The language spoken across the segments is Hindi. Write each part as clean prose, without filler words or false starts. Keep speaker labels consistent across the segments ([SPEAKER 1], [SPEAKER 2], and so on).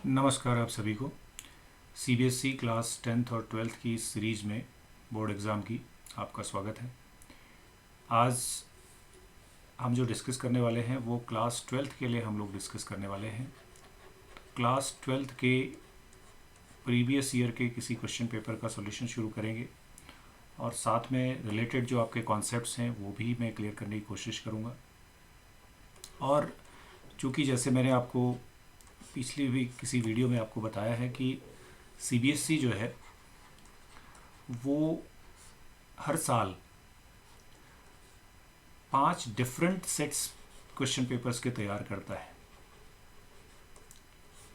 [SPEAKER 1] नमस्कार आप सभी को। सीबीएसई क्लास 10th और 12th की इस सीरीज़ में बोर्ड एग्ज़ाम की आपका स्वागत है। आज हम जो डिस्कस करने वाले हैं वो क्लास 12th के लिए हम लोग डिस्कस करने वाले हैं। क्लास 12th के प्रीवियस ईयर के किसी क्वेश्चन पेपर का सॉल्यूशन शुरू करेंगे और साथ में रिलेटेड जो आपके कॉन्सेप्ट्स हैं वो भी मैं क्लियर करने की कोशिश करूँगा। और चूँकि जैसे मैंने आपको पिछली वीक किसी वीडियो में आपको बताया है कि सीबीएसई जो है वो हर साल 5 डिफरेंट सेट्स क्वेश्चन पेपर्स के तैयार करता है।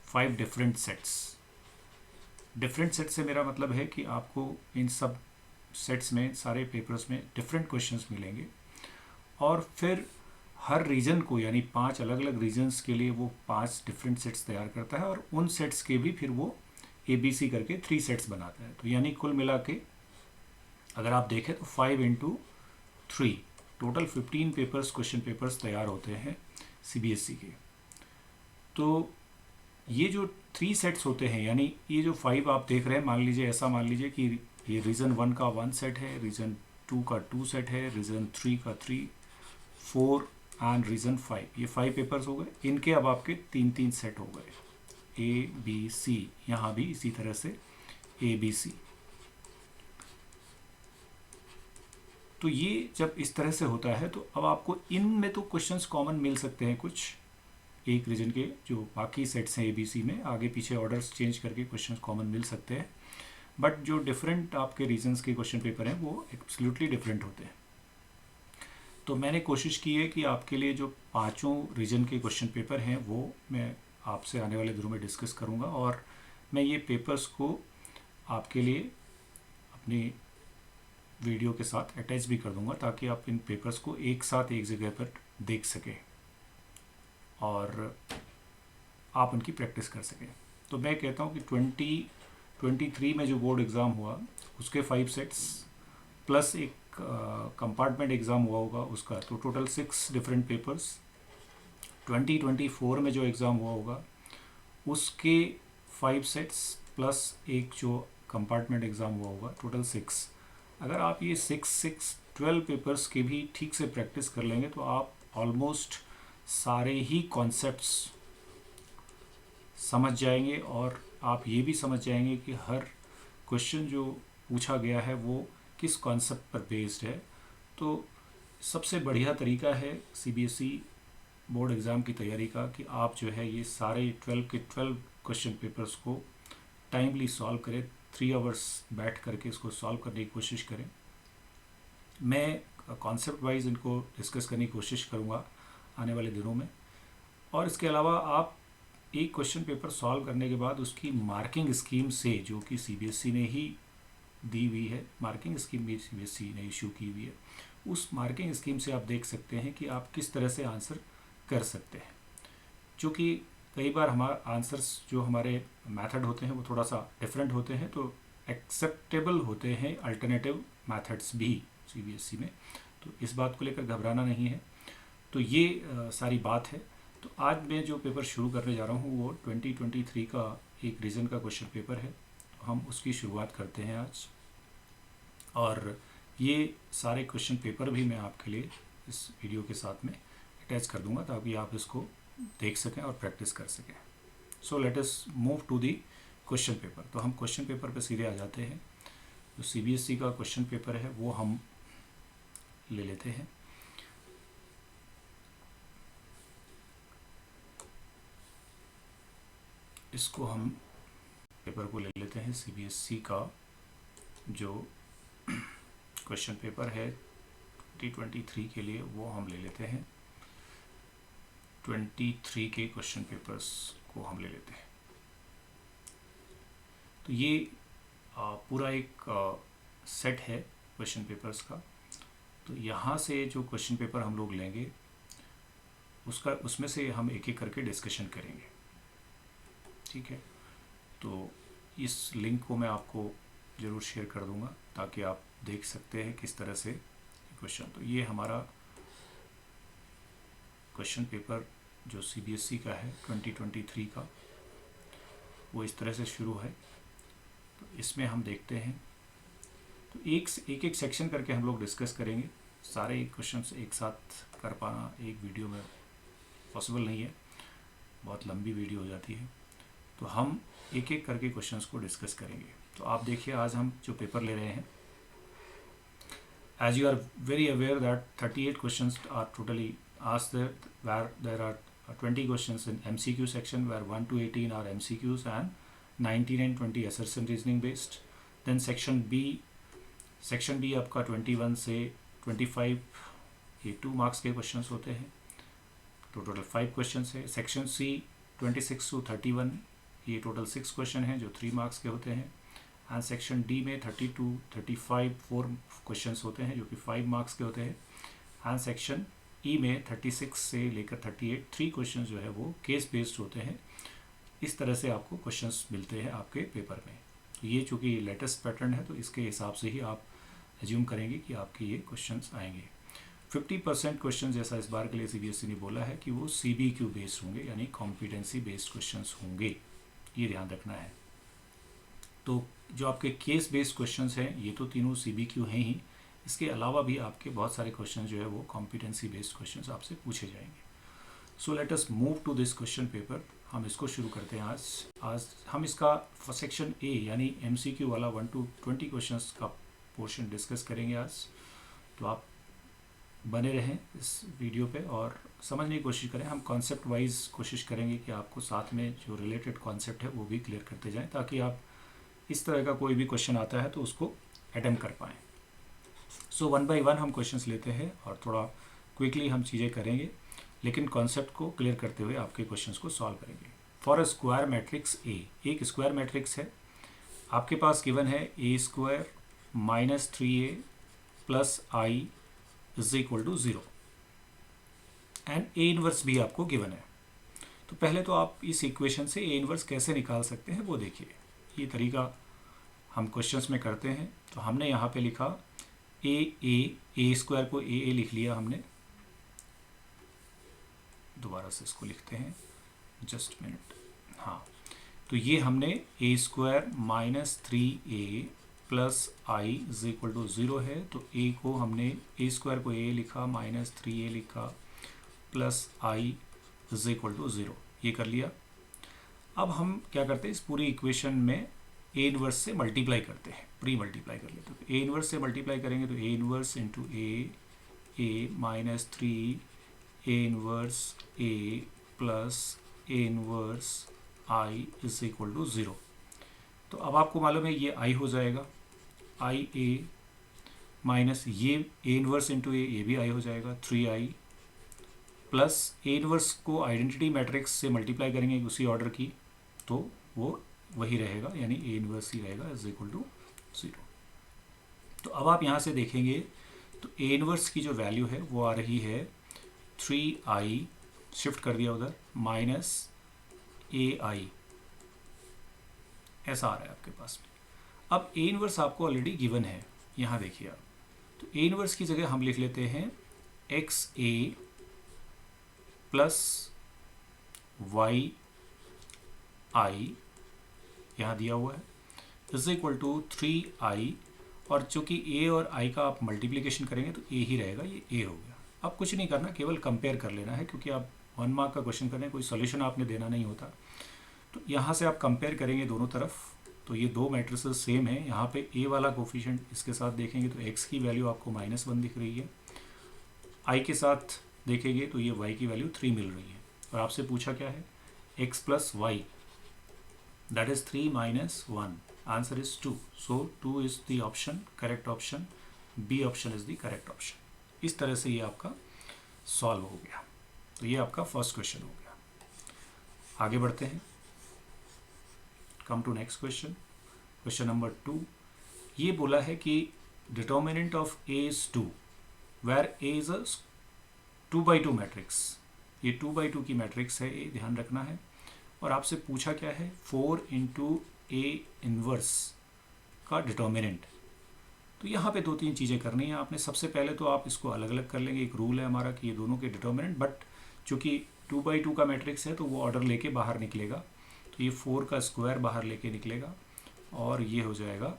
[SPEAKER 1] 5 डिफरेंट सेट्स। डिफरेंट सेट से मेरा मतलब है कि आपको इन सब सेट्स में सारे पेपर्स में डिफरेंट क्वेश्चंस मिलेंगे और फिर हर रीजन को यानी 5 अलग अलग रीजन्स के लिए वो 5 डिफरेंट सेट्स तैयार करता है और उन सेट्स के भी फिर वो ABC करके 3 सेट्स बनाता है। तो यानी कुल मिला के अगर आप देखें तो 5 into 3 total 15 papers question papers तैयार होते हैं सीबीएसई के। तो ये जो 3 सेट्स होते हैं यानी ये जो 5 आप देख रहे हैं, मान लीजिए ऐसा मान लीजिए कि ये रीजन 1 का 1 सेट है, रीजन 2 का 2 सेट है, रीजन 3 का 3, 4 एंड रीजन 5। ये 5 पेपर्स हो गए। इनके अब आपके 3-3 सेट हो गए ABC। यहाँ भी इसी तरह से ABC। तो ये जब इस तरह से होता है तो अब आपको इनमें तो क्वेश्चंस कॉमन मिल सकते हैं कुछ एक रीजन के, जो बाकी सेट्स हैं ABC में आगे पीछे ऑर्डर्स चेंज करके क्वेश्चंस कॉमन मिल सकते हैं, बट जो डिफरेंट आपके रीजन्स के क्वेश्चन पेपर हैं वो एब्सोल्युटली डिफरेंट होते हैं। तो मैंने कोशिश की है कि आपके लिए जो 5 रीजन के क्वेश्चन पेपर हैं वो मैं आपसे आने वाले दिनों में डिस्कस करूँगा और मैं ये पेपर्स को आपके लिए अपनी वीडियो के साथ अटैच भी कर दूंगा ताकि आप इन पेपर्स को एक साथ एक जगह पर देख सकें और आप उनकी प्रैक्टिस कर सकें। तो मैं कहता हूँ कि 2023 में जो बोर्ड एग्ज़ाम हुआ उसके 5 सेट्स प्लस एक कंपार्टमेंट एग्ज़ाम हुआ होगा उसका, तो टोटल 6 डिफरेंट पेपर्स। 2024 में जो एग्ज़ाम हुआ होगा उसके 5 सेट्स प्लस एक जो कंपार्टमेंट एग्ज़ाम हुआ होगा, टोटल 6। अगर आप ये 12 पेपर्स की भी ठीक से प्रैक्टिस कर लेंगे तो आप ऑलमोस्ट सारे ही कॉन्सेप्ट्स समझ जाएंगे और आप ये भी समझ जाएंगे कि हर क्वेश्चन जो पूछा गया है वो किस कॉन्सेप्ट पर बेस्ड है। तो सबसे बढ़िया तरीका है सीबीएसई बोर्ड एग्ज़ाम की तैयारी का कि आप जो है ये सारे 12 के 12 क्वेश्चन पेपर्स को टाइमली सॉल्व करें। 3 आवर्स बैठ करके इसको सॉल्व करने की कोशिश करें। मैं कॉन्सेप्ट वाइज इनको डिस्कस करने की कोशिश करूँगा आने वाले दिनों में। और इसके अलावा आप एक क्वेश्चन पेपर सॉल्व करने के बाद उसकी मार्किंग स्कीम से, जो कि सीबीएसई ने ही दी हुई है, मार्किंग स्कीम भी सीबीएसई ने इशू की हुई है, उस मार्किंग स्कीम से आप देख सकते हैं कि आप किस तरह से आंसर कर सकते हैं। क्योंकि कई बार हमारा आंसर्स जो हमारे मेथड होते हैं वो थोड़ा सा डिफरेंट होते हैं, तो एक्सेप्टेबल होते हैं अल्टरनेटिव मेथड्स भी सीबीएसई में। तो इस बात को लेकर घबराना नहीं है। तो ये सारी बात है। तो आज मैं जो पेपर शुरू करने जा रहा हूँ वो 2023 का एक रीजन का क्वेश्चन पेपर है। तो हम उसकी शुरुआत करते हैं आज। और ये सारे क्वेश्चन पेपर भी मैं आपके लिए इस वीडियो के साथ में अटैच कर दूंगा ताकि आप इसको देख सकें और प्रैक्टिस कर सकें। So let us move to the question paper. तो हम क्वेश्चन पेपर पे सीधे आ जाते हैं। जो सीबीएसई का क्वेश्चन पेपर है वो हम ले लेते हैं। इसको हम पेपर को ले लेते हैं। सीबीएसई का जो क्वेश्चन पेपर है 2023 के लिए वो हम ले लेते हैं। 23 के क्वेश्चन पेपर्स को हम ले लेते हैं। तो ये पूरा एक सेट है क्वेश्चन पेपर्स का। तो यहाँ से जो क्वेश्चन पेपर हम लोग लेंगे उसमें से हम एक एक करके डिस्कशन करेंगे, ठीक है। तो इस लिंक को मैं आपको ज़रूर शेयर कर दूंगा ताकि आप देख सकते हैं किस तरह से क्वेश्चन। तो ये हमारा क्वेश्चन पेपर जो सीबीएसई का है 2023 का, वो इस तरह से शुरू है। तो इसमें हम देखते हैं, तो एक एक सेक्शन करके हम लोग डिस्कस करेंगे। सारे क्वेश्चंस एक साथ कर पाना एक वीडियो में पॉसिबल नहीं है, बहुत लंबी वीडियो हो जाती है। तो हम एक एक करके क्वेश्चंस को डिस्कस करेंगे। तो आप देखिए, आज हम जो पेपर ले रहे हैं, as you are very aware that 38 questions are totally asked there, where there are 20 questions in MCQ section, where 1 to 18 are MCQs and 19 and 20 assertion reasoning based. Then section B आपका 21 से 25 ये 2 मार्क्स के क्वेश्चंस होते हैं, तो टोटल 5 क्वेश्चंस है। सेक्शन C 26 to 31 ये टोटल 6 क्वेश्चन हैं जो 3 मार्क्स के होते हैं। एंड सेक्शन डी में 32 35 4 क्वेश्चंस होते हैं जो कि 5 मार्क्स के होते हैं। एंड सेक्शन ई में 36 से लेकर 38 3 क्वेश्चंस जो है वो केस बेस्ड होते हैं। इस तरह से आपको क्वेश्चंस मिलते हैं आपके पेपर में। तो ये चूँकि लेटेस्ट पैटर्न है, तो इसके हिसाब से ही आप एज्यूम करेंगे कि आपके ये क्वेश्चंस आएंगे। 50% क्वेश्चन जैसा इस बार के लिए CBSE ने बोला है कि वो CBQ बेस्ड होंगे, यानी कॉम्पिटेंसी बेस्ड क्वेश्चंस होंगे, ये ध्यान रखना है। तो जो आपके केस बेस्ड क्वेश्चंस हैं ये तो तीनों CBQ हैं ही, इसके अलावा भी आपके बहुत सारे क्वेश्चन जो है वो कॉम्पिटेंसी बेस्ड क्वेश्चंस आपसे पूछे जाएंगे। So let us move to this question paper. हम इसको शुरू करते हैं। आज हम इसका सेक्शन ए यानी MCQ वाला 1 to 20 क्वेश्चंस का पोर्शन डिस्कस करेंगे आज। तो आप बने रहें इस वीडियो पे और समझने की कोशिश करें। हम कॉन्सेप्ट वाइज कोशिश करेंगे कि आपको साथ में जो रिलेटेड कॉन्सेप्ट है वो भी क्लियर करते जाएं, ताकि आप इस तरह का कोई भी क्वेश्चन आता है तो उसको अटेम्प्ट कर पाएँ। सो 1 by 1 हम क्वेश्चंस लेते हैं और थोड़ा क्विकली हम चीज़ें करेंगे, लेकिन कॉन्सेप्ट को क्लियर करते हुए आपके क्वेश्चंस को सॉल्व करेंगे। For a square matrix A, एक स्क्वायर मैट्रिक्स है आपके पास, गिवन है A² - 3A + I = 0 and A inverse भी आपको गिवन है। तो पहले तो आप इस इक्वेशन से A इनवर्स कैसे निकाल सकते हैं वो देखिए। ये तरीका हम क्वेश्चंस में करते हैं। तो हमने यहाँ पे लिखा A² को A लिख लिया हमने। दोबारा से इसको लिखते हैं, जस्ट मिनट। हाँ, तो ये हमने A² - 3A + I = 0 है। तो A को हमने A² को A लिखा, -3A लिखा, + I = 0, ये कर लिया। अब हम क्या करते हैं, इस पूरी इक्वेशन में A इनवर्स से मल्टीप्लाई करते हैं, प्री मल्टीप्लाई कर लेते हैं। तो A इनवर्स से मल्टीप्लाई करेंगे तो A inverse × A -3 A inverse A + A inverse I = 0। तो अब आपको मालूम है ये I हो जाएगा, IA माइनस ये A इनवर्स × A, ये भी I हो जाएगा, 3I प्लस A इनवर्स को आइडेंटिटी मैट्रिक्स से मल्टीप्लाई करेंगे उसी ऑर्डर की, तो वो वही रहेगा, यानी A इनवर्स ही रहेगा = 0। तो अब आप यहाँ से देखेंगे तो A इनवर्स की जो वैल्यू है वो आ रही है 3I, शिफ्ट कर दिया उधर, -AI, ऐसा आ रहा है आपके पास में। अब A इनवर्स आपको ऑलरेडी गिवन है, यहाँ देखिए आप। तो A इनवर्स की जगह हम लिख लेते हैं XA + YI, यहाँ दिया हुआ है, = 3I, और चूँकि A और I का आप मल्टीप्लिकेशन करेंगे तो A ही रहेगा, ये A हो गया। अब कुछ नहीं करना, केवल कंपेयर कर लेना है, क्योंकि आप 1 मार्क का क्वेश्चन कर रहे हैं, कोई सॉल्यूशन आपने देना नहीं होता। तो यहाँ से आप कंपेयर करेंगे दोनों तरफ, तो ये दो मैट्रिसेस सेम है। यहाँ पे A वाला कोफिशिएंट इसके साथ देखेंगे तो X की वैल्यू आपको -1 दिख रही है, I के साथ देखेंगे तो ये Y की वैल्यू 3 मिल रही है। और आपसे पूछा क्या है, X + Y, that is 3 - 1, answer is 2, so 2 is the option, correct option, B option is the correct option। इस तरह से ये आपका सॉल्व हो गया। तो ये आपका फर्स्ट क्वेश्चन हो गया। आगे बढ़ते हैं, come to next question. Question number 2, ये बोला है कि determinant of A is 2 where A is a 2/2 matrix. ये 2/2 की मैट्रिक्स है, ये ध्यान रखना है। और आपसे पूछा क्या है, 4 × A इनवर्स का डिटर्मिनेंट। तो यहाँ पे 2-3 चीज़ें करनी है आपने। सबसे पहले तो आप इसको अलग अलग कर लेंगे, एक रूल है हमारा कि ये दोनों के डिटर्मिनेंट, बट चूँकि 2/2 का मैट्रिक्स है तो वो ऑर्डर लेके बाहर निकलेगा। तो ये 4 का स्क्वायर बाहर लेके निकलेगा और ये हो जाएगा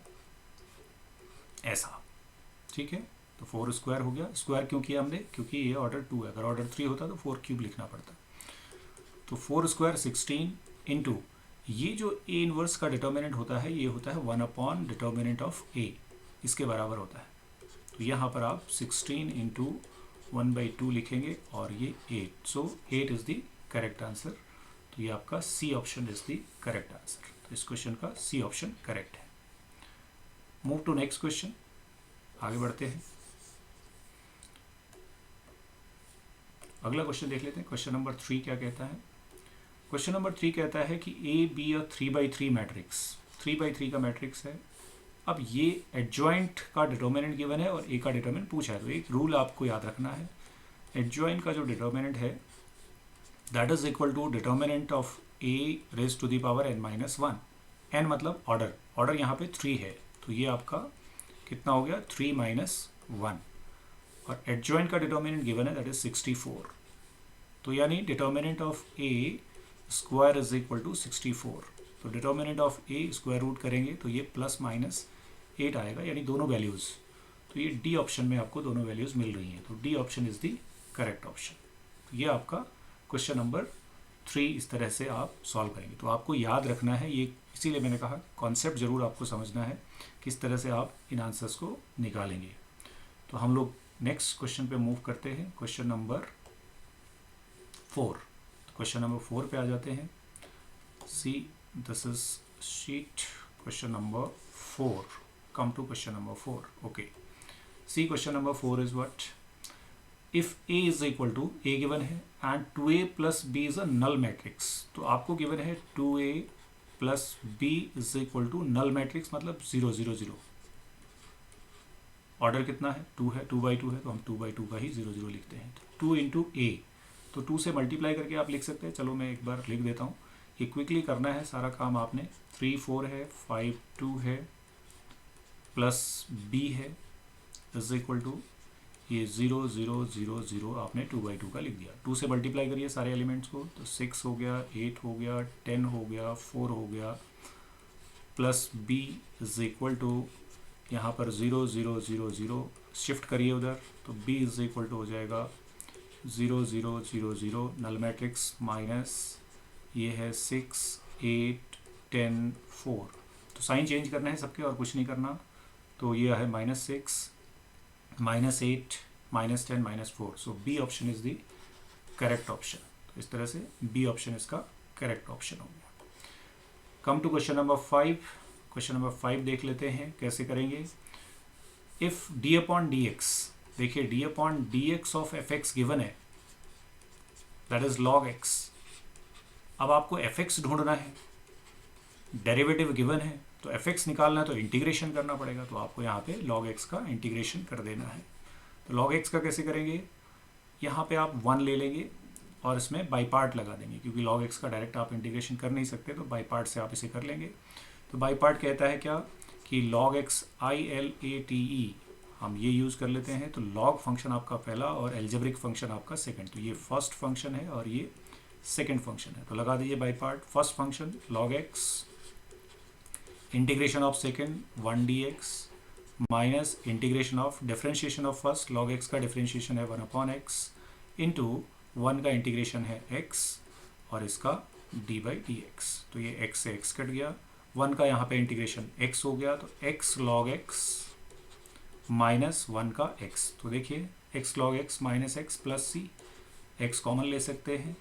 [SPEAKER 1] ऐसा, ठीक है। तो 4 स्क्वायर हो गया। स्क्वायर क्यों किया हमने, क्योंकि ये ऑर्डर 2 है, अगर ऑर्डर 3 होता तो 4 क्यूब लिखना पड़ता। तो 4 स्क्वायर 16 इंटू ये जो ए इनवर्स का डिटर्मिनेंट होता है ये होता है 1 अपॉन डिटर्मिनेंट ऑफ ए, इसके बराबर होता है। तो यहाँ पर आप 16 इंटू 1/2 लिखेंगे और ये 8, so 8 is the correct answer. तो ये आपका C option is the correct answer. तो इस क्वेश्चन का सी ऑप्शन करेक्ट है। मूव टू नेक्स्ट क्वेश्चन, आगे बढ़ते हैं। अगला क्वेश्चन देख लेते हैं। क्वेश्चन नंबर 3 क्या कहता है। क्वेश्चन नंबर 3 कहता है कि ए बी अ 3/3 मैट्रिक्स, 3/3 का मैट्रिक्स है। अब ये एडजॉइंट का डिटर्मिनेंट गिवन है और ए का डिटर्मिनेंट पूछा है। तो एक रूल आपको याद रखना है, एडजॉइंट का जो डिटर्मिनेंट है that is equal to determinant of A raise to the power n-1। n मतलब ऑर्डर, ऑर्डर यहाँ पे 3 है, तो ये आपका कितना हो गया 3 - 1। और एडजॉइंट का डिटर्मिनेंट गिवन है दैट इज 64। तो यानी determinant of A square is equal to 64। तो determinant of A square root करेंगे तो ये +-8 आएगा, यानी दोनों वैल्यूज़। तो ये डी ऑप्शन में आपको दोनों वैल्यूज़ मिल रही हैं, तो D option is the correct option. तो ये आपका क्वेश्चन नंबर 3 इस तरह से आप सॉल्व करेंगे। तो आपको याद रखना है ये, इसीलिए मैंने कहा कॉन्सेप्ट ज़रूर आपको समझना है किस तरह से आप इन आंसर्स को निकालेंगे। तो हम लोग नेक्स्ट क्वेश्चन पे मूव करते हैं, क्वेश्चन नंबर 4। क्वेश्चन नंबर 4 पे आ जाते हैं। See this is sheet question number 4। Come to question number 4। Okay, see question number 4 is what, if A is equal to, A given है and 2a + b is a null matrix. तो आपको गिवन है 2a + b is equal to null matrix, मतलब 0 0 0। ऑर्डर कितना है 2 है, 2/2 है, तो हम 2/2 का ही 0 0 लिखते हैं। तो 2 इंटू ए, तो 2 से मल्टीप्लाई करके आप लिख सकते हैं। चलो मैं एक बार लिख देता हूँ, ये क्विकली करना है सारा काम आपने। 3 4 है, 5 2 है, प्लस b है इज इक्वल टू ये 0 0 0 0 आपने 2/2 का लिख दिया। 2 से मल्टीप्लाई करिए सारे एलिमेंट्स को, तो 6 हो गया, 8 हो गया, 10 हो गया, 4 हो गया, plus b is equal to यहाँ पर 0 0 0 0 शिफ्ट करिए उधर, तो b इज इक्वल टू हो जाएगा 0 0 0 0 नल मैट्रिक्स माइनस ये है 6 8 10 4। तो साइन चेंज करना है सबके और कुछ नहीं करना। तो ये है -6 -8 -10 -4। So B option is the correct option. तो इस तरह से बी ऑप्शन इसका करेक्ट ऑप्शन हो गया। Come to question number 5। Question number 5 देख लेते हैं कैसे करेंगे। इफ d/dx, देखिए d/dx ऑफ fx गिवन है दैट इज log x। अब आपको fx ढूंढना है, डेरिवेटिव गिवन है, तो fx निकालना है तो इंटीग्रेशन करना पड़ेगा। तो आपको यहाँ पे log x का इंटीग्रेशन कर देना है। तो log x का कैसे करेंगे, यहाँ पे आप 1 ले लेंगे और इसमें बाई पार्ट लगा देंगे, क्योंकि log x का डायरेक्ट आप इंटीग्रेशन कर नहीं सकते, तो बाई पार्ट से आप इसे कर लेंगे। तो बाई पार्ट कहता है क्या कि log x ILATE हम ये यूज़ कर लेते हैं। तो log फंक्शन आपका पहला और एल्जेब्रिक फंक्शन आपका सेकंड, तो ये फर्स्ट फंक्शन है और ये सेकंड फंक्शन है। तो लगा दीजिए by part. First function log x integration of second 1 dx minus integration of differentiation of first, log x का डिफरेंशिएशन है 1/x इंटू 1 का इंटीग्रेशन है x और इसका d/dx। तो ये x से x कट गया, 1 का यहाँ पे इंटीग्रेशन x हो गया, तो x log x माइनस 1 का x। तो देखिए x log x minus x plus c, x common ले सकते हैं,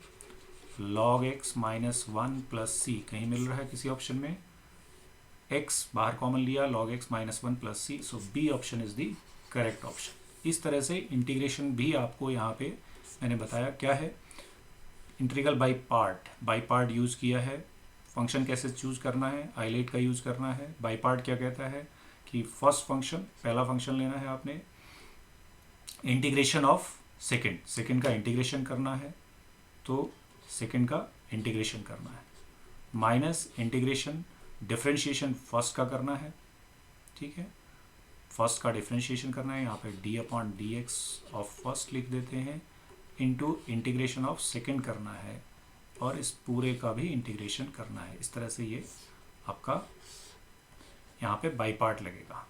[SPEAKER 1] log x minus 1 plus c कहीं मिल रहा है किसी ऑप्शन में, x बाहर कॉमन लिया, log x minus 1 plus c। So B option is the correct option. इस तरह से इंटीग्रेशन भी आपको यहाँ पे मैंने बताया क्या है, इंटीग्रल बाई पार्ट यूज़ किया है। फंक्शन कैसे चूज़ करना है, आइलेट का यूज़ करना है। बाई पार्ट क्या कहता है कि फर्स्ट फंक्शन, पहला फंक्शन लेना है आपने, इंटीग्रेशन ऑफ सेकंड का इंटीग्रेशन करना है, तो सेकंड का इंटीग्रेशन करना है, माइनस इंटीग्रेशन डिफरेंशिएशन फर्स्ट का करना है, ठीक है, फर्स्ट का डिफरेंशिएशन करना है, यहाँ पे d/dx ऑफ फर्स्ट लिख देते हैं, इनटू इंटीग्रेशन ऑफ सेकंड करना है, और इस पूरे का भी इंटीग्रेशन करना है। इस तरह से ये आपका यहाँ पे बाई पार्ट लगेगा,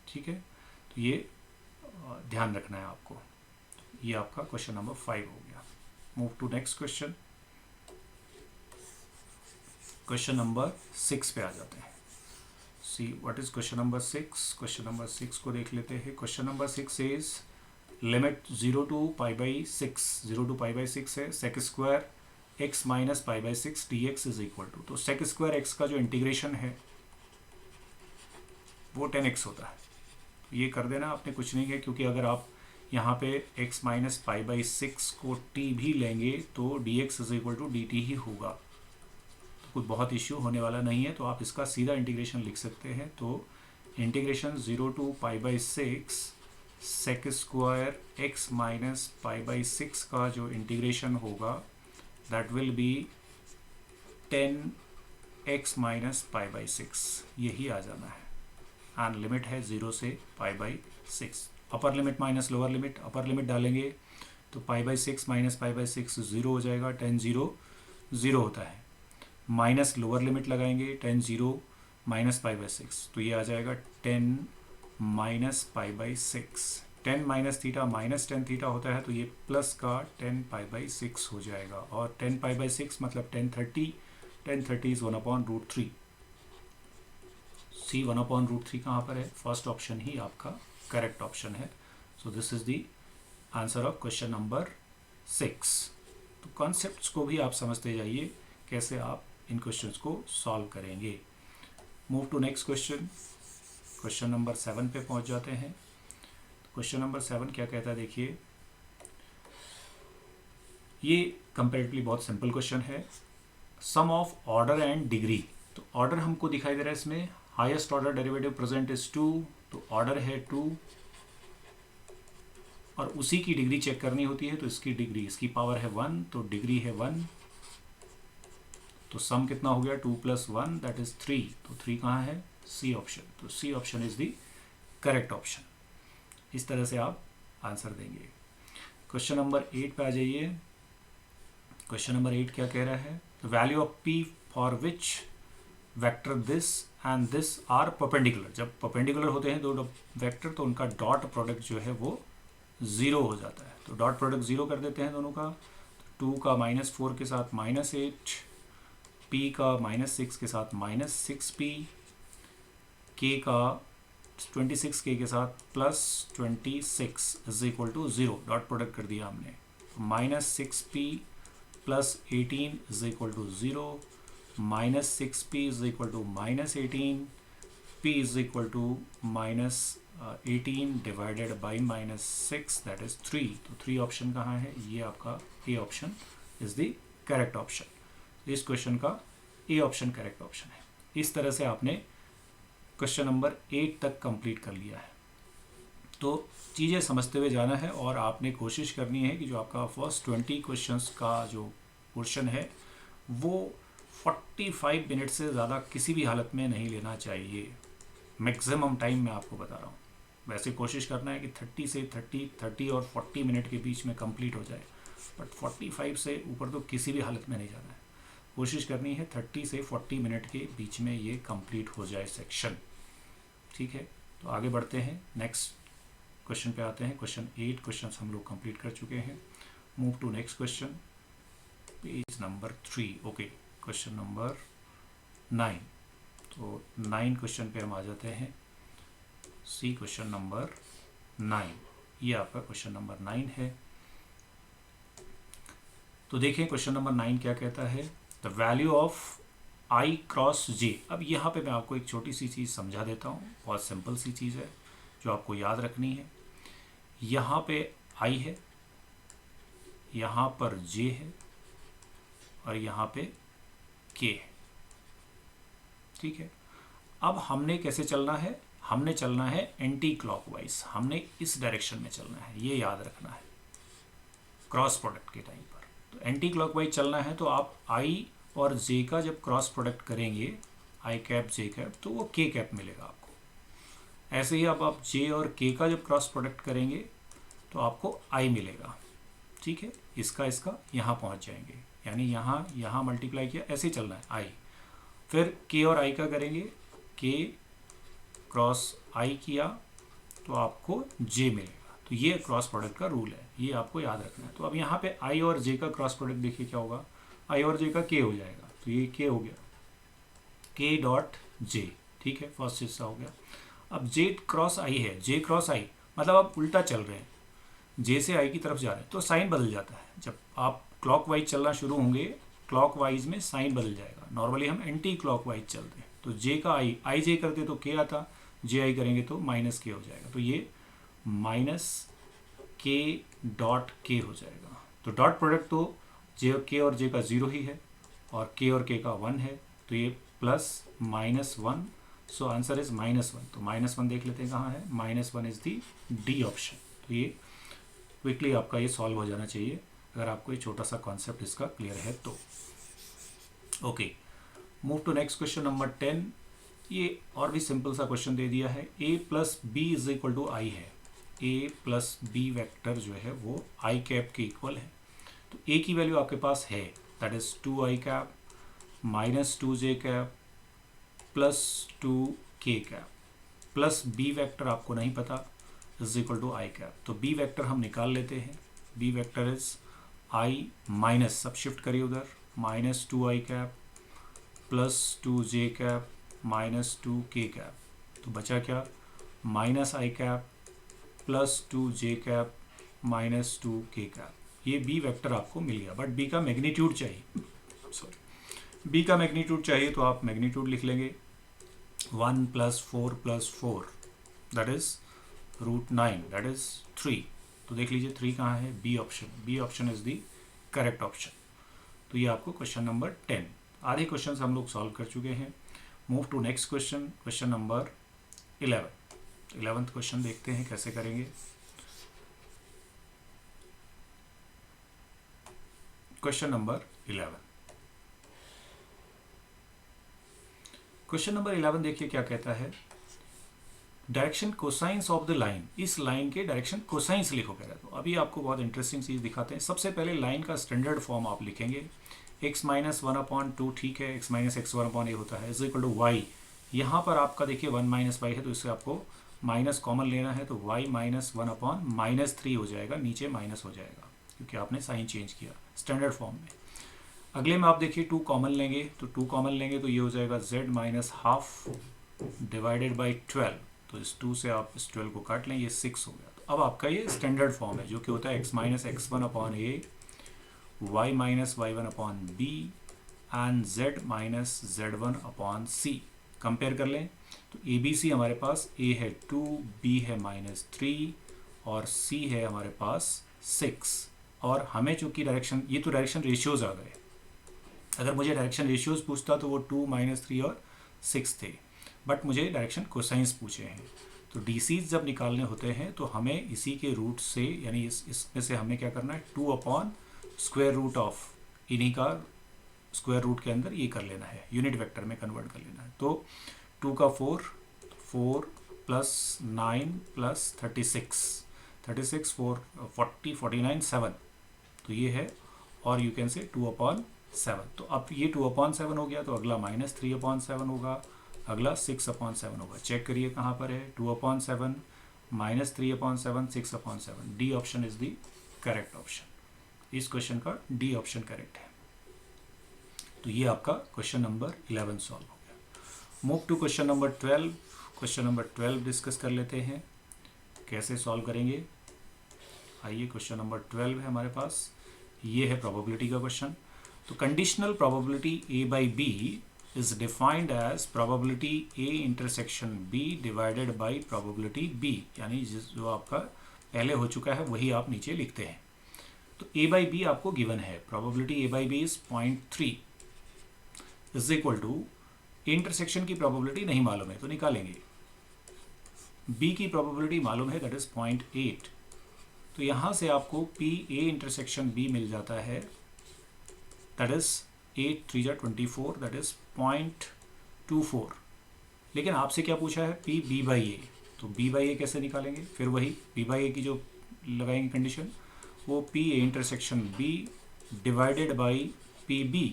[SPEAKER 1] ठीक है। तो ये ध्यान रखना है आपको। ये आपका क्वेश्चन नंबर 5 हो गया। Move to next question. Question number 6 पे आ जाते हैं। See what is question number 6। Question number 6 को देख लेते हैं। Question number 6 is limit 0 to π/6, 0 to π/6 है। Sec square x minus π/6 dx is equal to, तो सेक स्क्वायर x का जो इंटीग्रेशन है वो 10x होता है। ये कर देना, आपने कुछ नहीं है, क्योंकि अगर आप यहाँ पे x माइनस π/6 को t भी लेंगे तो dx is equal to dt ही होगा। तो कुछ बहुत इश्यू होने वाला नहीं है, तो आप इसका सीधा इंटीग्रेशन लिख सकते हैं। तो integration 0 to π/6 sec square x minus π/6 का जो इंटीग्रेशन होगा that will be 10x minus π/6, यही आ जाना है। एंड लिमिट है 0 से π/6। Upper limit minus lower limit, upper limit डालेंगे तो π/6 माइनस π/6 0 हो जाएगा, 10 0 0 होता है। माइनस लोअर लिमिट लगाएंगे 10 0 माइनस π/6, तो ये आ जाएगा 10 minus π/6। 10 minus theta minus 10 theta होता है, तो ये प्लस का 10 π/6 हो जाएगा। और 10 π/6 मतलब 1030, 1030 इज 1/√3। सी 1/√3 कहाँ पर है? फर्स्ट ऑप्शन ही आपका करेक्ट ऑप्शन है। So this is the answer of question number 6। तो कॉन्सेप्ट्स को भी आप समझते जाइए कैसे आप इन क्वेश्चंस को सॉल्व करेंगे। Move to next question. Question number 7 पे पहुंच जाते हैं। क्वेश्चन नंबर 7 क्या कहता है, देखिए। ये कंपैरेटिवली बहुत सिंपल क्वेश्चन है। सम ऑफ ऑर्डर एंड डिग्री। तो ऑर्डर हमको दिखाई दे रहा है इसमें, highest order derivative present is 2, तो ऑर्डर है 2 और उसी की डिग्री चेक करनी होती है। तो इसकी डिग्री, इसकी पावर है 1, तो डिग्री है 1। तो सम कितना हो गया? 2 + 1 दैट इज 3। तो 3 कहाँ है? C option. तो C option is the correct option. इस तरह से आप आंसर देंगे। क्वेश्चन नंबर 8 पे आ जाइए। क्वेश्चन नंबर 8 क्या कह रहा है? The value of P for which vector this and this are perpendicular. जब परपेंडिकुलर होते हैं दो वेक्टर तो उनका डॉट प्रोडक्ट जो है वो 0 हो जाता है। तो डॉट प्रोडक्ट 0 कर देते हैं दोनों का। 2 का -4 के साथ -8, p का -6 के साथ -6p, k का 26k के साथ +26 is equal to 0। Dot product कर दिया हमने। -6p + 18 is equal to 0, -6p is equal to -18, p is equal to -18 divided by -6 that is 3। तो 3 ऑप्शन कहाँ है? ये आपका A option is the correct option. इस क्वेश्चन का ए ऑप्शन करेक्ट ऑप्शन है। इस तरह से आपने क्वेश्चन नंबर 8 तक कंप्लीट कर लिया है। तो चीज़ें समझते हुए जाना है और आपने कोशिश करनी है कि जो आपका फर्स्ट 20 क्वेश्चंस का जो पोर्शन है वो 45 मिनट से ज़्यादा किसी भी हालत में नहीं लेना चाहिए। मैक्सिमम टाइम मैं आपको बता रहा हूँ। वैसे कोशिश करना है कि 30 और 40 मिनट के बीच में कंप्लीट हो जाए, बट 45 से ऊपर तो किसी भी हालत में नहीं जाना है। कोशिश करनी है 30 से 40 मिनट के बीच में ये कंप्लीट हो जाए सेक्शन, ठीक है। तो आगे बढ़ते हैं, नेक्स्ट क्वेश्चन पे आते हैं। क्वेश्चन 8 क्वेश्चन हम लोग कंप्लीट कर चुके हैं। Move to next question, page number 3। Okay, question number 9। तो 9 क्वेश्चन पे हम आ जाते हैं। सी क्वेश्चन नंबर 9, ये आपका क्वेश्चन नंबर 9 है। तो देखिए क्वेश्चन नंबर 9 क्या कहता है, the value of i cross j। अब यहाँ पे मैं आपको एक छोटी सी चीज़ समझा देता हूँ, बहुत सिंपल सी चीज़ है जो आपको याद रखनी है। यहाँ पे i है, यहाँ पर j है और यहाँ पे k है, ठीक है। अब हमने कैसे चलना है? हमने चलना है एंटी क्लॉकवाइज, हमने इस डायरेक्शन में चलना है, ये याद रखना है क्रॉस प्रोडक्ट के टाइम पर। तो एंटी क्लॉकवाइज चलना है तो आप i और j का जब क्रॉस प्रोडक्ट करेंगे i कैप j कैप तो वो k कैप मिलेगा आपको। ऐसे ही अब आप j और k का जब क्रॉस प्रोडक्ट करेंगे तो आपको i मिलेगा, ठीक है। इसका यहाँ पहुँच जाएंगे, यानी यहाँ मल्टीप्लाई किया, ऐसे ही चलना है आई। फिर के और आई का करेंगे, के क्रॉस आई किया तो आपको जे मिलेगा। तो ये क्रॉस प्रोडक्ट का रूल है, ये आपको याद रखना है। तो अब यहाँ पे आई और जे का क्रॉस प्रोडक्ट देखिए क्या होगा, आई और जे का के हो जाएगा, तो ये के हो गया, के डॉट जे, ठीक है, फर्स्ट हिस्सा हो गया। अब जे क्रॉस आई है, जे क्रॉस आई मतलब आप उल्टा चल रहे हैं, जे से आई की तरफ जा रहे हैं तो साइन बदल जाता है। जब आप क्लॉकवाइज चलना शुरू होंगे, क्लॉकवाइज में साइन बदल जाएगा। नॉर्मली हम एंटी क्लॉकवाइज चलते हैं, तो जे का आई जे करते तो के आता, जे आई करेंगे तो माइनस के हो जाएगा। तो ये माइनस के डॉट के हो जाएगा। तो डॉट प्रोडक्ट तो जे के और जे का 0 ही है और के और के का 1 है, तो ये प्लस -1, सो आंसर इज -1। तो -1 देख लेते हैं कहाँ है, -1 इज दी डी ऑप्शन। तो ये क्विकली आपका ये सॉल्व हो जाना चाहिए अगर आपको ये छोटा सा कॉन्सेप्ट इसका क्लियर है तो। Okay, move to next question number 10। ये और भी सिंपल सा क्वेश्चन दे दिया है, a plus B is equal to I है। a प्लस बी वैक्टर जो है वो आई कैप के इक्वल है। तो a की वैल्यू आपके पास है, that is 2i cap minus 2j cap plus 2k cap, plus b vector आपको नहीं पता, is equal to I cap. तो b वैक्टर हम निकाल लेते हैं, b vector is i minus, सब शिफ्ट करिए उधर, minus 2i cap plus 2j cap minus 2k cap. तो बचा क्या, minus I cap plus 2j cap minus 2k cap. ये b वेक्टर आपको मिल गया, बट b का मैग्नीट्यूड चाहिए, सॉरी b का मैग्नीट्यूड चाहिए तो आप मैग्नीट्यूड लिख लेंगे 1 + 4 + 4 दैट इज √9 दैट इज 3। तो देख लीजिए 3 कहाँ है, B option is the correct option. तो ये आपको क्वेश्चन नंबर 10, आधे क्वेश्चन हम लोग सॉल्व कर चुके हैं। Move to next question, question number 11। 11th question देखते हैं कैसे करेंगे। क्वेश्चन नंबर 11, क्वेश्चन नंबर 11 देखिए क्या कहता है, direction cosines of the line, इस लाइन के डायरेक्शन कोसाइंस लिखो कह रहा है। तो अभी आपको बहुत इंटरेस्टिंग चीज़ दिखाते हैं। सबसे पहले लाइन का स्टैंडर्ड फॉर्म आप लिखेंगे, x - 1/2, ठीक है, x - x1/a होता है, इज इक्वल टू y। यहाँ पर आपका देखिए 1 - y है तो इससे आपको माइनस कॉमन लेना है, तो y - 1/-3 हो जाएगा, नीचे माइनस हो जाएगा क्योंकि आपने साइन चेंज किया स्टैंडर्ड फॉर्म में। अगले में आप देखिए 2 कॉमन लेंगे, तो 2 कॉमन लेंगे तो ये हो जाएगा z - ½ डिवाइडेड बाई 12। तो इस 2 से आप इस 12 को काट लें, ये 6 हो गया। तो अब आपका ये स्टैंडर्ड फॉर्म है जो कि होता है x - x1/a, y - y1/b and z - z1/c। Compare कर लें तो ABC हमारे पास a है 2, b है -3 और c है हमारे पास 6। और हमें चूंकि डायरेक्शन, ये तो डायरेक्शन रेशियोज आ गए, अगर मुझे डायरेक्शन रेशियोज पूछता तो वो 2, -3 और 6 थे, बट मुझे डायरेक्शन कोसाइंस पूछे हैं। तो डीसीज जब निकालने होते हैं तो हमें इसी के रूट से, यानी इसमें से हमें क्या करना है, 2/√ऑफ इन्हीं का स्क्वायर रूट के अंदर ये कर लेना है, यूनिट वेक्टर में कन्वर्ट कर लेना है। तो 2 का 4 + 9 + 36 4 40 49 7, तो ये है, और यू कैन से 2/7। तो अब ये 2/7 हो गया, तो अगला -3/7 होगा, अगला 6/7 होगा। चेक करिए कहाँ पर है, 2/7 -3/7 6/7। D option is the correct option. इस क्वेश्चन का डी ऑप्शन करेक्ट है। तो ये आपका क्वेश्चन नंबर 11 सॉल्व हो गया। Move to question number 12। Question number 12 discuss कर लेते हैं, कैसे सॉल्व करेंगे। आइए, क्वेश्चन नंबर 12 है हमारे पास, ये है प्रोबेबिलिटी का क्वेश्चन। तो conditional probability a/b is defined as probability A intersection B divided by probability B, यानी जो आपका पहले हो चुका है वही आप नीचे लिखते हैं। तो a/b आपको गिवन है, probability a/b is 0.3 is equal to intersection की प्रोबेबिलिटी नहीं मालूम है तो निकालेंगे, b की प्रोबेबिलिटी मालूम है दैट इज 0.8। तो यहाँ से आपको p a इंटरसेक्शन b मिल जाता है, दैट इज 8 3 जा 24 दैट इज 0.24। लेकिन आपसे क्या पूछा है, p b/a, तो b/a कैसे निकालेंगे, फिर वही b/a की जो लगाएंगे कंडीशन, वो p a intersection b divided by P B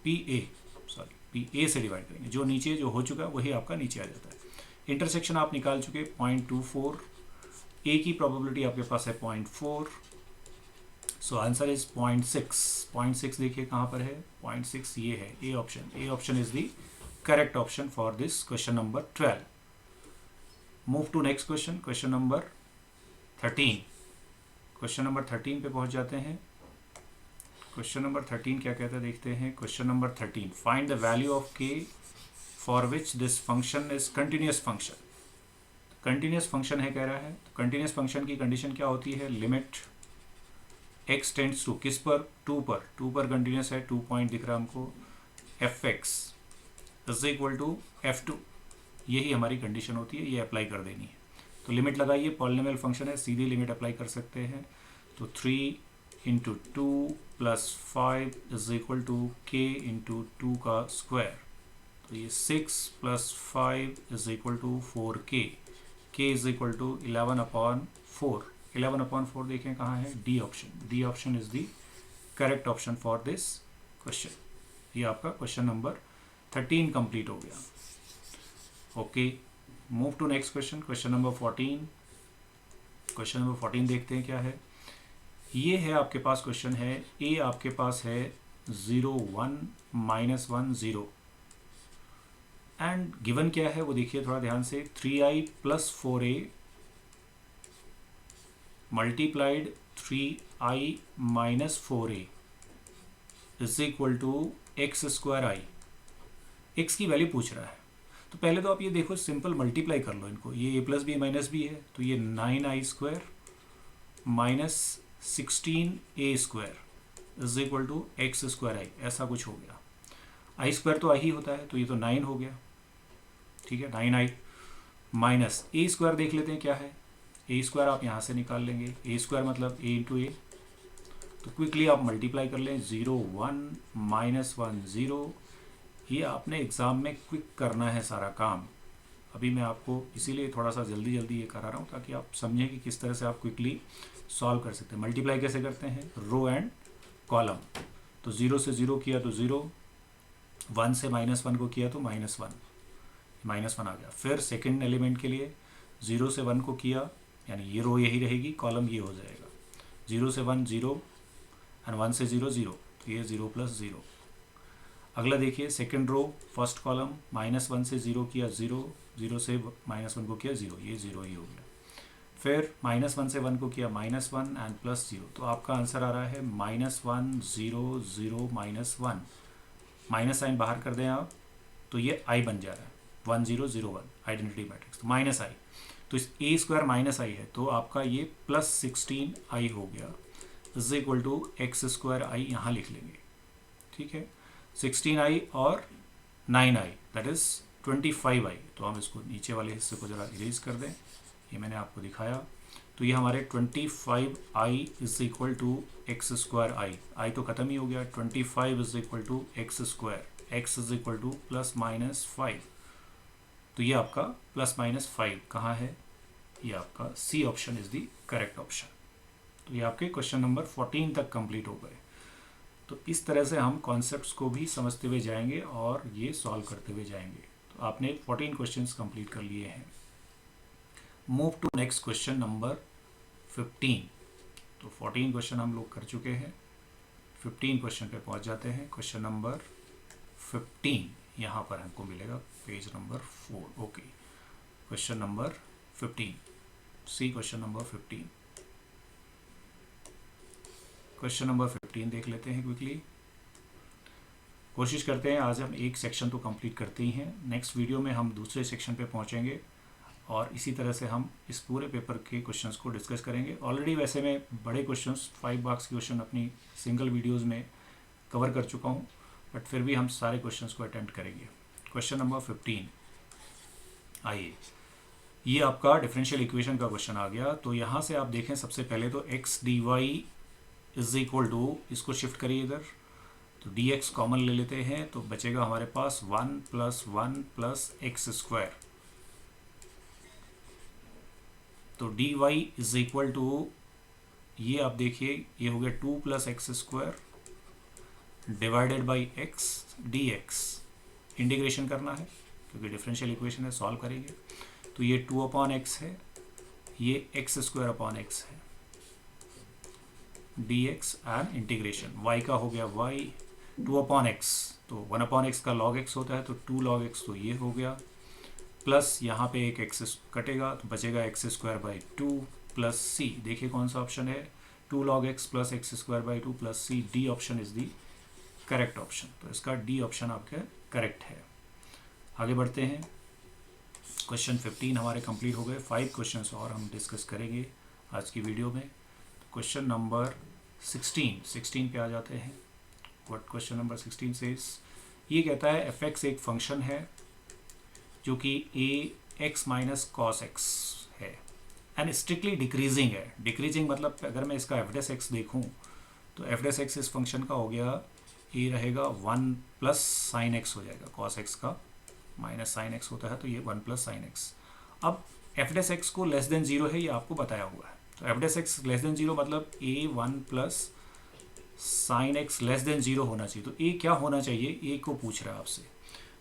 [SPEAKER 1] P A sorry P A से डिवाइड करेंगे, जो नीचे जो हो चुका है वही आपका नीचे आ जाता है। इंटरसेक्शन आप निकाल चुके 0.24, ए की प्रोबेबिलिटी आपके पास है 0.4, सो आंसर इज 0.6। 0.6 देखिए कहाँ पर है, 0.6 ये है A option. A option is the correct option for this question number 12। Move to next question, question number 13। Question number 13 पे पहुंच जाते हैं। क्वेश्चन नंबर 13 क्या कहता है देखते हैं। Question number 13, find the value of K for which this function is continuous function. Continuous function है कह रहा है, तो कंटिन्यूस फंक्शन की कंडीशन क्या होती है, लिमिट x टेंड्स टू किस पर, 2 पर। 2 पर कंटिन्यूस है, 2 पॉइंट दिख रहा है हमको, fx is equal to f2, यही हमारी कंडीशन होती है, ये अप्लाई कर देनी है। तो लिमिट लगाइए, पॉलिनोमियल फंक्शन है, सीधी लिमिट अप्लाई कर सकते हैं। तो 3 into 2 plus 5 is equal to K into 2 का स्क्वायर। तो ये 6 plus 5 is equal to 4k, k is equal to 11/4। 11/4 देखें कहाँ है, D option. D option is the correct option for this question. ये आपका क्वेश्चन नंबर 13 कंप्लीट हो गया। Okay, move to next question, question number 14। Question number 14 देखते हैं क्या है। ये है आपके पास क्वेश्चन है, ए आपके पास है 0 1 -1 0 एंड गिवन क्या है वो देखिए थोड़ा ध्यान से, 3i plus 4a multiplied 3i minus 4a is equal to X square I. X की वैल्यू पूछ रहा है, तो पहले तो आप ये देखो सिंपल मल्टीप्लाई कर लो इनको, ये a plus B minus B है, तो ये 9i square minus 16a square is equal to X square I, ऐसा कुछ हो गया। आई स्क्वायर तो आई ही होता है, तो ये तो 9 हो गया, ठीक है, 9i माइनस ए स्क्वायर देख लेते हैं क्या है। ए स्क्वायर आप यहाँ से निकाल लेंगे, ए स्क्वायर मतलब a इंटू ए, तो क्विकली आप मल्टीप्लाई कर लें, 0 1 -1 0। ये आपने एग्ज़ाम में क्विक करना है सारा काम। अभी मैं आपको इसीलिए थोड़ा सा जल्दी जल्दी ये करा रहा हूँ ताकि आप समझें कि किस तरह से आप क्विकली सॉल्व कर सकते हैं। मल्टीप्लाई कैसे करते हैं, रो एंड कॉलम। तो 0 से 0 किया तो 0, 1 से -1 को किया तो -1, -1 आ गया। फिर सेकंड एलिमेंट के लिए 0 से 1 को किया, यानी ये रो यही रहेगी, कॉलम ये हो जाएगा। 0 से 1 0 एंड 1 से 0 0, तो ये 0 + 0। अगला देखिए सेकंड रो फर्स्ट कॉलम, -1 से 0 किया 0, 0 से -1 को किया 0, ये 0 ही हो गया। फिर -1 से 1 को किया -1 एंड प्लस 0, तो आपका आंसर आ रहा है -1 0 0 -1। माइनस साइन बाहर कर दें आप, तो ये आई बन जा रहा है, 1 0 0 1 आइडेंटिटी मैट्रिक्स, तो माइनस आई। तो इस ए स्क्वायर माइनस आई है, तो आपका ये +16i हो गया is equal to X square I, यहाँ लिख लेंगे, ठीक है। 16i और 9i दैट इज 25i। तो हम इसको नीचे वाले हिस्से को ज़रा इरेज कर दें, ये मैंने आपको दिखाया। तो ये हमारे 25i is equal to X square I तो ख़त्म ही हो गया। 25 is equal to X square, X is equal to +-5। तो ये आपका +-5 कहाँ है, ये आपका C option is the correct option. तो ये आपके क्वेश्चन नंबर 14 तक कंप्लीट हो गए। तो इस तरह से हम कॉन्सेप्ट्स को भी समझते हुए जाएंगे और ये सॉल्व करते हुए जाएंगे। तो आपने 14 क्वेश्चंस कंप्लीट कर लिए हैं। Move to next question number 15। तो 14 क्वेश्चन हम लोग कर चुके हैं, 15 क्वेश्चन पे पहुंच जाते हैं। क्वेश्चन नंबर 15 यहाँ पर हमको मिलेगा, page number 4। Okay, question number 15, सी क्वेश्चन नंबर 15। क्वेश्चन नंबर 15 देख लेते हैं क्विकली। कोशिश करते हैं आज हम एक सेक्शन तो कंप्लीट करते ही हैं, नेक्स्ट वीडियो में हम दूसरे सेक्शन पे पहुंचेंगे और इसी तरह से हम इस पूरे पेपर के क्वेश्चंस को डिस्कस करेंगे। ऑलरेडी वैसे मैं बड़े क्वेश्चंस 5 मार्क्स के क्वेश्चन अपनी सिंगल वीडियोस में कवर कर चुका हूं, बट फिर भी हम सारे क्वेश्चंस को अटेम्प्ट करेंगे। क्वेश्चन नंबर 15, आइए, ये आपका डिफरेंशियल इक्वेशन का क्वेश्चन आ गया। तो यहाँ से आप देखें, सबसे पहले तो X D Y is equal to, इसको शिफ्ट करिए इधर, तो dx कॉमन ले लेते हैं, तो बचेगा हमारे पास 1 + 1 + एक्स स्क्वायर। तो dy इज इक्वल टू, ये आप देखिए ये हो गया 2 + x square divided by x D x, integration करना है क्योंकि डिफरेंशियल इक्वेशन है, सॉल्व करेंगे तो ये 2/x है, ये x² है dx एंड इंटीग्रेशन y का हो गया y 2/x, तो 1/x का log x होता है तो 2 log x, तो ये हो गया प्लस यहाँ पे एक x कटेगा तो बचेगा x²/2 प्लस c, देखिए कौन सा ऑप्शन है 2 log x plus x²/2 plus c, D option is the correct option, तो इसका डी ऑप्शन आपके करेक्ट है। आगे बढ़ते हैं, क्वेश्चन 15 हमारे कंप्लीट हो गए, 5 क्वेश्चंस और हम डिस्कस करेंगे आज की वीडियो में। क्वेश्चन नंबर 16 पे आ जाते हैं। व्हाट क्वेश्चन नंबर 16 सेज, ये कहता है f(x) एक फंक्शन है जो कि a(x माइनस cos x) है एंड स्ट्रिक्टली डिक्रीजिंग है। डिक्रीजिंग मतलब अगर मैं इसका f(x) देखूं तो f(x) इस फंक्शन का हो गया ये रहेगा 1 प्लस साइन एक्स हो जाएगा, cos x का माइनस साइन एक्स होता है तो ये 1 प्लस साइन एक्स। अब f(x) को लेस देन 0 है, ये आपको बताया हुआ है, तो f(x) लेस देन 0 मतलब a 1 plus sine x less than 0 होना चाहिए। तो a क्या होना चाहिए, a को पूछ रहा है आपसे।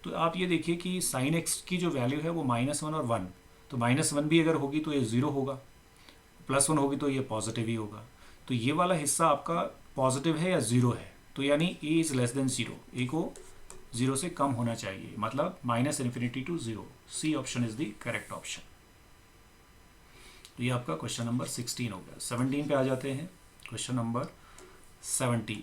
[SPEAKER 1] तो आप ये देखिए कि साइन एक्स की जो वैल्यू है वो -1 और 1, तो -1 भी अगर होगी तो ये 0 होगा, +1 होगी तो ये पॉजिटिव ही होगा। तो ये वाला हिस्सा आपका पॉजिटिव है या 0 है, तो यानी a is less then 0, a को 0 से कम होना चाहिए, मतलब -∞ to 0, C option is the correct option. तो ये आपका क्वेश्चन नंबर 16 हो गया। 17 पे आ जाते हैं, question number 17।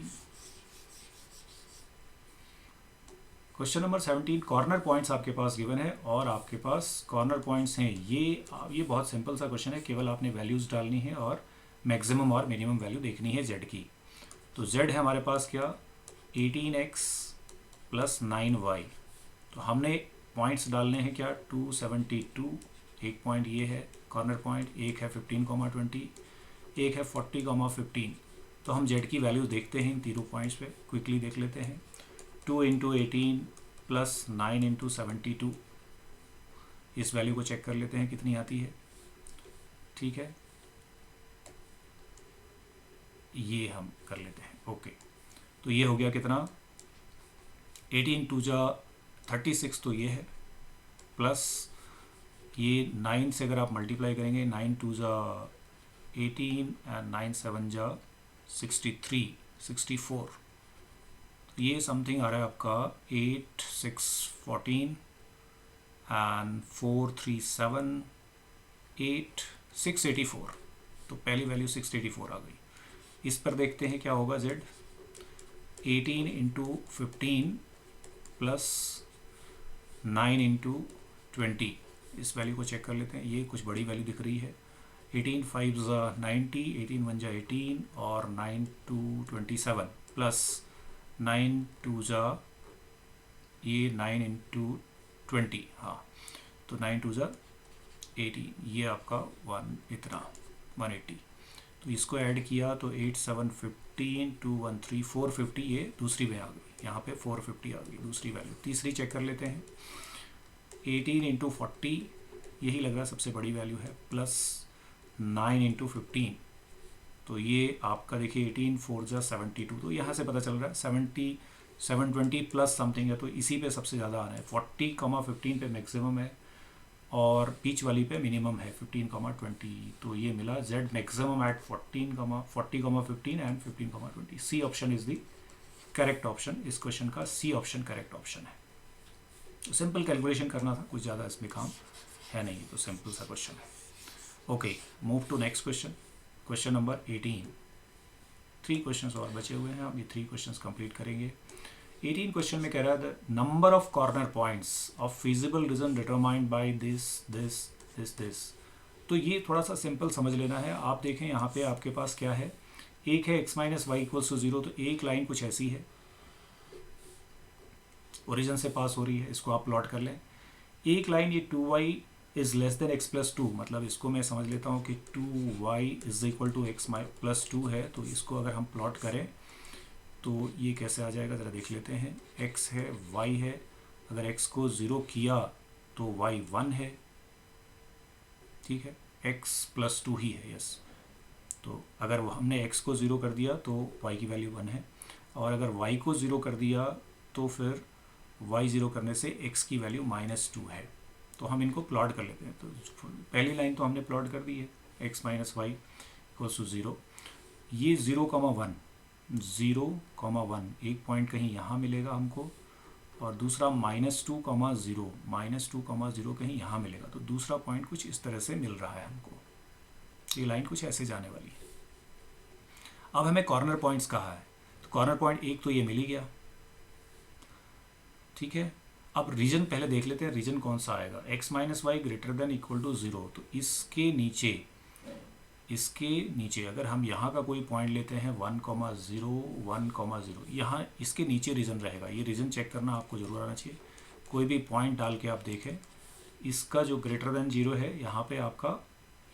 [SPEAKER 1] Question number 17, corner points आपके पास गिवन है और आपके पास कॉर्नर पॉइंट्स हैं ये बहुत सिंपल सा क्वेश्चन है, केवल आपने वैल्यूज़ डालनी है और मैक्सिमम और मिनिमम वैल्यू देखनी है z की। तो z है हमारे पास क्या 18x प्लस 9y, तो हमने पॉइंट्स डालने हैं क्या 272, एक पॉइंट ये है कॉर्नर पॉइंट, एक है 15,20, एक है 40,15। तो हम z की वैल्यू देखते हैं इन तीनों पॉइंट्स पे, क्विकली देख लेते हैं। 2 × 18 प्लस 9 × 72, इस वैल्यू को चेक कर लेते हैं कितनी आती है। ठीक है, ये हम कर लेते हैं। ओके, तो ये हो गया कितना 18 2 जा 36, तो ये है प्लस ये 9 से अगर आप मल्टीप्लाई करेंगे 9 2 जा 18 एंड 9 7 जा 64, तो ये समथिंग आ रहा है आपका 8 6 14 एंड 4 3 7 8 684, तो पहली वैल्यू 684 आ गई। इस पर देखते हैं क्या होगा z 18 × 15 प्लस 9 × 20, इस वैल्यू को चेक कर लेते हैं। ये कुछ बड़ी वैल्यू दिख रही है, 18 5 जा 90, 18 1 जा 18 और 9 2 27 प्लस 9 2 जा ये 9 × 20, हाँ तो 9 2 जा 18, ये आपका 1 इतना 180, तो इसको ऐड किया तो 8 7 15 2 1 3 450, ये दूसरी में आ गई, यहाँ पे 450 आ गई दूसरी वैल्यू। तीसरी चेक कर लेते हैं 18 × 40, यही लग रहा है सबसे बड़ी वैल्यू है, प्लस 9 × 15, तो ये आपका देखिए 18 4 जा 72, तो यहाँ से पता चल रहा है 720 प्लस समथिंग है, तो इसी पे सबसे ज़्यादा आना है। 40,15 पे मैक्सिमम है और बीच वाली पे मिनिमम है 15,20, तो ये मिला z maximum at 40,15 and 15,20। C option is the correct option, इस क्वेश्चन का सी ऑप्शन करेक्ट ऑप्शन है। तो सिंपल कैलकुलेशन करना था, कुछ ज़्यादा इसमें काम है नहीं, तो सिंपल सा क्वेश्चन है। Okay, move to next question, question number 18। 3 questions और बचे हुए हैं, अब ये 3 क्वेश्चंस कंप्लीट करेंगे। 18 क्वेश्चन में कह रहा है number of corner points of feasible region determined by this. तो ये थोड़ा सा सिंपल समझ लेना है। आप देखें यहाँ पे आपके पास क्या है, एक है x minus Y equals to 0, तो एक लाइन कुछ ऐसी है ओरिजिन से पास हो रही है, इसको आप प्लॉट कर लें। एक लाइन ये 2y is less than x plus 2, मतलब इसको मैं समझ लेता हूँ कि 2y is equal to x plus 2 है, तो इसको अगर हम प्लॉट करें तो ये कैसे आ जाएगा ज़रा देख लेते हैं। x है, y है, अगर x को 0 किया तो y 1 है, ठीक है, x प्लस 2 ही है, यस। तो अगर हमने x को 0 कर दिया तो y की वैल्यू 1 है, और अगर y को 0 कर दिया तो फिर y 0 करने से x की वैल्यू -2 है। तो हम इनको प्लॉट कर लेते हैं। तो पहली लाइन तो हमने प्लॉट कर दी है, x minus Y equals to 0। ये 0,1 एक पॉइंट कहीं यहाँ मिलेगा हमको, और दूसरा -2,0 कहीं यहाँ मिलेगा। तो दूसरा पॉइंट कुछ इस तरह से मिल रहा है हमको, ये लाइन कुछ ऐसे जाने वाली है। अब हमें कॉर्नर पॉइंट्स कहा है, तो कॉर्नर पॉइंट एक तो ये मिल ही गया, ठीक है। अब रीजन पहले देख लेते हैं, रीजन कौन सा आएगा, x minus Y greater than equal to 0। तो इसके नीचे अगर हम यहाँ का कोई पॉइंट लेते हैं 1,0 यहाँ इसके नीचे रीजन रहेगा। ये रीजन चेक करना आपको जरूर आना चाहिए। कोई भी पॉइंट डाल के आप देखें, इसका जो ग्रेटर देन 0 है यहाँ पे आपका,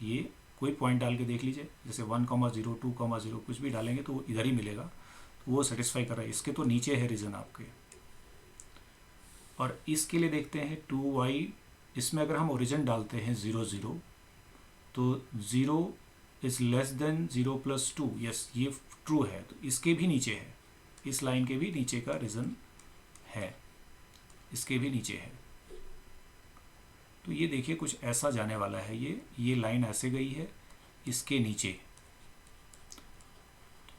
[SPEAKER 1] ये कोई पॉइंट डाल के देख लीजिए, जैसे 1,0 2,0 कुछ भी डालेंगे तो वो इधर ही मिलेगा, तो वो सेटिस्फाई कर रहा है। इसके तो नीचे है रीजन आपके। और इसके लिए देखते हैं 2y, इसमें अगर हम ओरिजिन डालते हैं 0 0, तो 0 is less then 0 plus 2, yes ये ट्रू है। तो इसके भी नीचे है, इस लाइन के भी नीचे का रीजन है, इसके भी नीचे है। तो ये देखिए कुछ ऐसा जाने वाला है, ये लाइन ऐसे गई है इसके नीचे।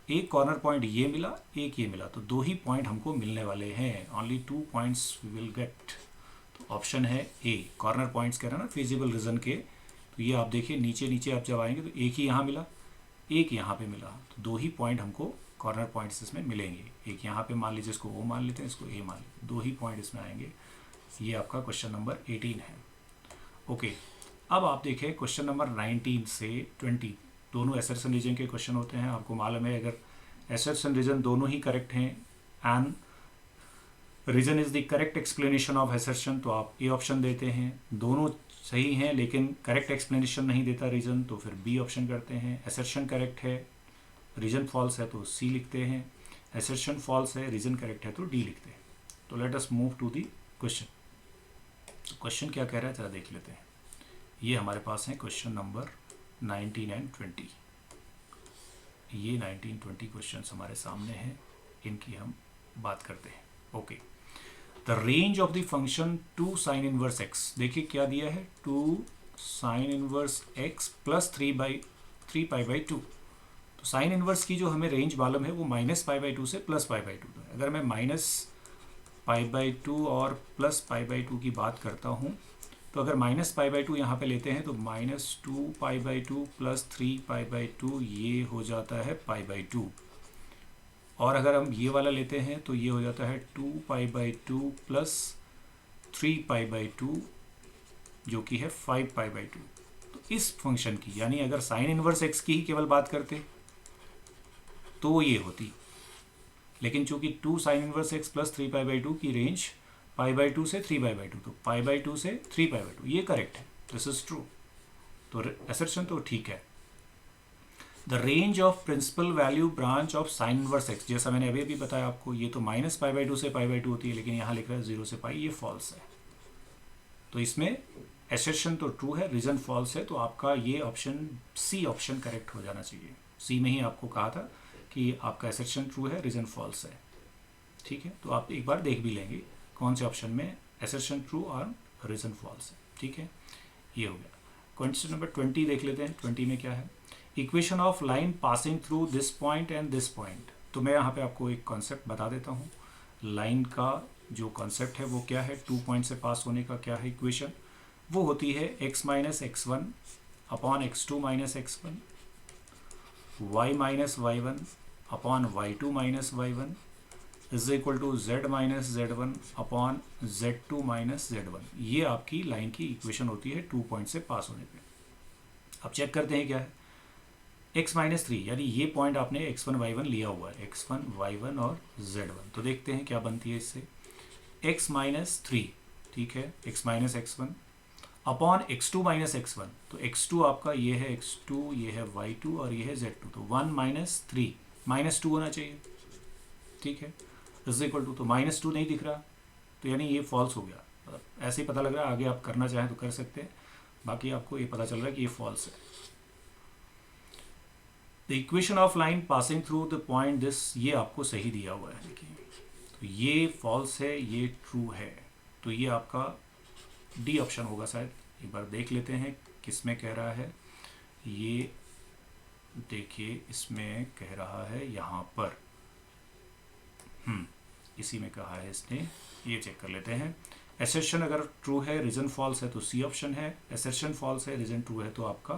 [SPEAKER 1] एक कॉर्नर पॉइंट ये मिला, एक ये मिला, तो दो ही पॉइंट हमको मिलने वाले हैं। Only 2 points will get. तो ऑप्शन है ए, कॉर्नर पॉइंट्स कह रहे हैं ना फिजिबल रीजन के। तो ये आप देखिए नीचे आप जब आएंगे तो एक ही यहाँ मिला, एक यहाँ पे मिला, तो दो ही पॉइंट हमको कॉर्नर पॉइंट्स इसमें मिलेंगे। एक यहाँ पे मान लीजिए, इसको ओ मान लेते हैं, इसको ए मान लेते हैं, दो ही पॉइंट इसमें आएंगे। ये आपका क्वेश्चन नंबर 18 है। ओके, अब आप देखें क्वेश्चन नंबर 19 से 20 दोनों एसर्शन रीजन के क्वेश्चन होते हैं। आपको मालूम है अगर एसर्शन रीजन दोनों ही करेक्ट हैं and reason is the correct explanation of assertion, तो आप ए ऑप्शन देते हैं। दोनों सही हैं लेकिन करेक्ट एक्सप्लेनेशन नहीं देता रीजन, तो फिर बी ऑप्शन करते हैं। एसर्शन करेक्ट है, रीजन फॉल्स है तो सी लिखते हैं। एसर्शन फॉल्स है, रीजन करेक्ट है तो डी लिखते हैं। तो let us move to the question. तो क्वेश्चन क्या कह रहा है जरा देख लेते हैं। ये हमारे पास है क्वेश्चन नंबर 19 एंड 20। ये 19-20 क्वेश्चन हमारे सामने हैं, इनकी हम बात करते हैं। Okay, the range of the function 2 sign inverse x, देखिए क्या दिया है, 2 साइन इनवर्स एक्स प्लस 3π/2। तो साइन इनवर्स की जो हमें रेंज मालूम है वो -π/2 से +π/2 है। अगर मैं -π/2 और +π/2 की बात करता हूँ, तो अगर -π/2 यहाँ पे लेते हैं तो -2π/2 + 3π/2 ये हो जाता है π/2। और अगर हम ये वाला लेते हैं तो ये हो जाता है 2π/2 + 3π/2 जो कि है 5π/2। तो इस फंक्शन की, यानी अगर साइन इनवर्स एक्स की ही केवल बात करते तो ये होती, लेकिन चूंकि 2 साइन इनवर्स एक्स + 3π/2 की रेंज π/2 से 3π/2, तो π/2 से 3π/2 ये करेक्ट है, दिस इज ट्रू। तो असर्शन तो ठीक है। The range of principal value branch of sine inverse X, जैसा मैंने अभी भी बताया आपको, ये तो -π/2 से π/2 होती है, लेकिन यहाँ लिख रहा है 0 से π, ये फॉल्स है। तो इसमें असर्शन तो ट्रू है, रीजन फॉल्स है। तो आपका ये ऑप्शन सी ऑप्शन करेक्ट हो जाना चाहिए। सी में ही आपको कहा था कि आपका असर्शन ट्रू है, रीजन फॉल्स है, ठीक है। तो आप एक बार देख भी लेंगे कौन से ऑप्शन में असर्शन ट्रू और रीजन फॉल्स है, ठीक है। ये हो गया। क्वेश्चन नंबर 20 देख लेते हैं। 20 में क्या है, equation of line passing through this point and this point. तो मैं यहाँ पे आपको एक कॉन्सेप्ट बता देता हूँ। लाइन का जो कॉन्सेप्ट है वो क्या है, 2 पॉइंट से पास होने का क्या है इक्वेशन, वो होती है x - x1 upon x2 - x1, y - y1 upon y2 - y1 is equal to z - z1 upon z2 - z1। ये आपकी लाइन की इक्वेशन होती है 2 पॉइंट से पास होने पे। अब चेक करते हैं क्या है, x - 3, यानी ये पॉइंट आपने x1 y1 लिया हुआ है, x1 y1 और z1। तो देखते हैं क्या बनती है इससे, x - 3, ठीक है, x - x1 upon x2 - x1। तो x2 आपका ये है x2, ये है y2 और ये है z2। तो 1 - 3 -2 होना चाहिए, ठीक है, इज इक्वल टू, तो -2 नहीं दिख रहा, तो यानी ये फॉल्स हो गया। मतलब ऐसे ही पता लग रहा है, आगे आप करना चाहें तो कर सकते हैं, बाकी आपको ये पता चल रहा है कि ये फॉल्स है। The equation of line passing through the point this, ये आपको सही दिया हुआ है। देखिए तो ये फॉल्स है, ये ट्रू है, तो ये आपका डी ऑप्शन होगा शायद। एक बार देख लेते हैं किस में कह रहा है। ये देखिए इसमें कह रहा है यहाँ पर, इसी में कहा है इसने, ये चेक कर लेते हैं। एसर्शन अगर ट्रू है, रीजन फॉल्स है तो सी ऑप्शन है, एसर्शन फॉल्स है, रीजन ट्रू है तो आपका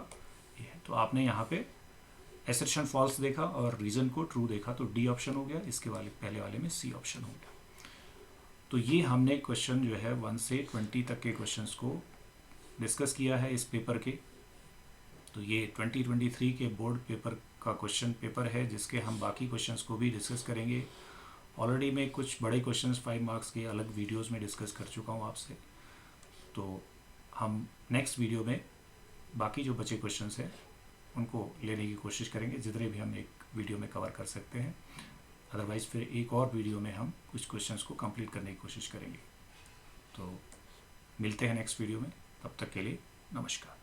[SPEAKER 1] ये है। तो आपने यहाँ पे एसर्शन फॉल्स देखा और रीजन को ट्रू देखा तो डी ऑप्शन हो गया, इसके वाले पहले वाले में सी ऑप्शन हो गया। तो ये हमने क्वेश्चन जो है 1 से 20 तक के क्वेश्चंस को डिस्कस किया है इस पेपर के। तो ये 2023 के बोर्ड पेपर का क्वेश्चन पेपर है, जिसके हम बाकी क्वेश्चंस को भी डिस्कस करेंगे। ऑलरेडी मैं कुछ बड़े क्वेश्चंस 5 मार्क्स के अलग वीडियोस में डिस्कस कर चुका हूँ आपसे। तो हम नेक्स्ट वीडियो में बाकी जो बचे क्वेश्चंस हैं उनको लेने की कोशिश करेंगे, जितने भी हम एक वीडियो में कवर कर सकते हैं। अदरवाइज़ फिर एक और वीडियो में हम कुछ क्वेश्चंस को कंप्लीट करने की कोशिश करेंगे। तो मिलते हैं नेक्स्ट वीडियो में, तब तक के लिए नमस्कार।